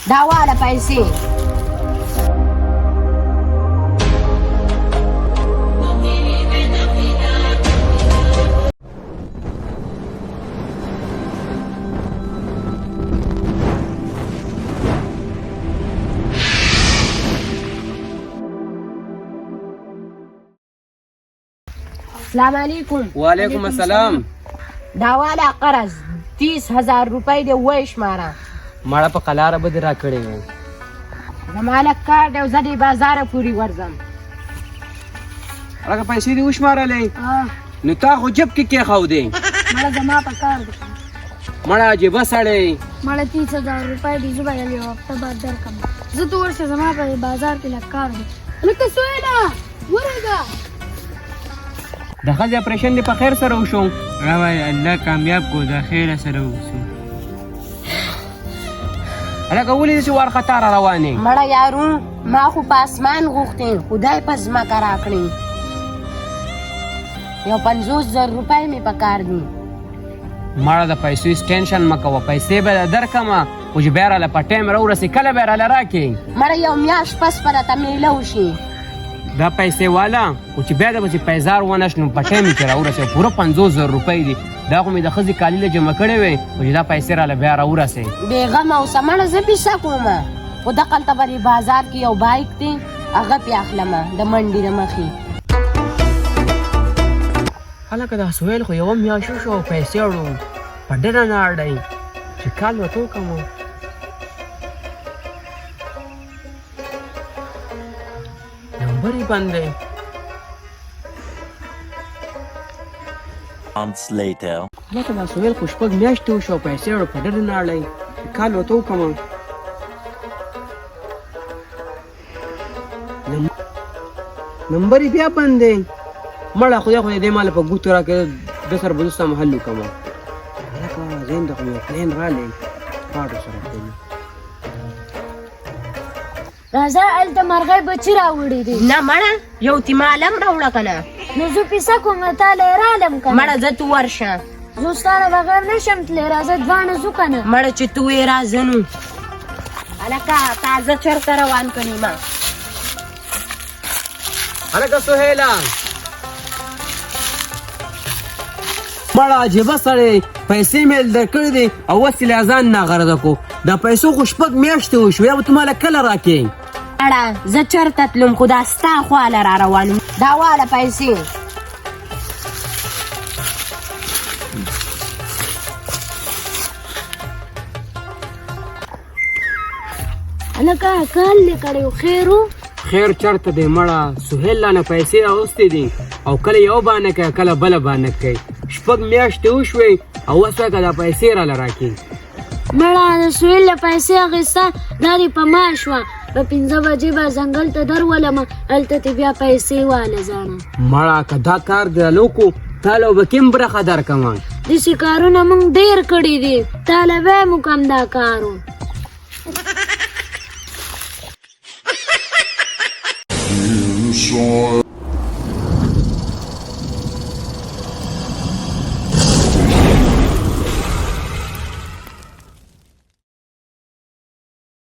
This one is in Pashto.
دا واله پیسې. السلام علیکم. وعلیکم السلام. دا واله قرض 30,000 روپۍ دی وشماره. مړه په قلاره به دې را کړې وې. زما لږ کار دی او زه دې بازاره پورې ورځم. هغه پیسې دې وشمارلې نو تا خو جب کې کېښودې. مړه زما په کار دی. مړه عجیبه سړی. مړه 30,000 روپۍ دي، زه به یو هفته بعد درکړم. زه ته ورشه، زما په بازار کې لږ کار دی. هلکه سهیله ورږه. د ښځې اپریشن دې په خیر سره وشو؟ وای الله کامیاب کو د خیر سره وسو. هلکه ولې داسې وارخطا را روانې؟ مړه یارو ما خو په اسمان غوښتې، خدای په ځمکه راکړې. یو 50,000 روپۍ مې په کار دي. مړه د پیسو هېڅ ټینشن مه کوه، پیسې به درکړمه خو چې بیا راله په ټایم راورسې کله به یې راله راکړې؟ مړه یو میاشت پس به راته میله وشي. دا پیسې والا خو چې بیا د پسې پیزار ونه شي نو په ټایم کې راورسې پوره 50,000 روپۍ دي. دا خو مې د ښځې کالي له جمع کړې وې خو چې دا پیسې راله بیا راورسې. بېغمه اوسه مړه، زه پیسه کومه خو دقلته به دې بازار کې یو بایک دی، هغه پې اخلمه د منډې د مخې. هلکه دا سهیل خو یوه میاشت وشو او پیسې اړو په ډېره نه اړی چې کال ورته وکړم. نمبر یې بند دی. Months later. هلکه دا سهیل خو شپږ میاشتې وشو او پیسې اړو په ډېره نه اړی چې کال ورته وکړم. نمبر یې بیا بند دی. مړه خدای خو دې ماله په ګوتو راکړې ده سره به زه ستا محل وکړم. هلکه ذهن ته خو یو پلین رالی پاډو سره کوي. راځه هلته مرغۍ بچي راوړي دي. نه مړه یو تیمالم راوړه که نه. نو زه پیسه کوم تا له یې رالم که نه. مړه زه تو ورشه. زه ستا نه بغیر نشم تللی. راځه دواړه ځو که نه. مړه چې تو یې راځه نو. هلکه تازه چېرته روان کړي ما. هلکه سهیله مړه عجیبه سړی، پیسې مې درکړې دي او اوس یې له ځان نه غرضه کو. دا پیسو خو شپږ میاشتې وشو، یا به ته ماله کله راکړې؟ مړه زه چېرته تلم خو دا ستا خواله را روان یم. دا واله پیسې. هلکه کال دې کړی و، خیر و؟ خیر چېرته دی مړه، سهیل رانه پیسې راوستې دي او کله یو بانه کوي کله بله بانه کوي. شپږ میاشتې وشوې او اوس وایي که دا پیسې راله راکړي. مړه د سهیل له پیسې اخیسته دا دې په ما شوه. په 5 بجې به ځنګل ته درولمه، هلته دې بیا پیسې واله ځانه. مړه که دا کار درلو کو تاله به کوم برخه درکړم؟ داسې کارونه موږ ډېر کړي دي، تاله به یې موږ هم دا کار و. You saw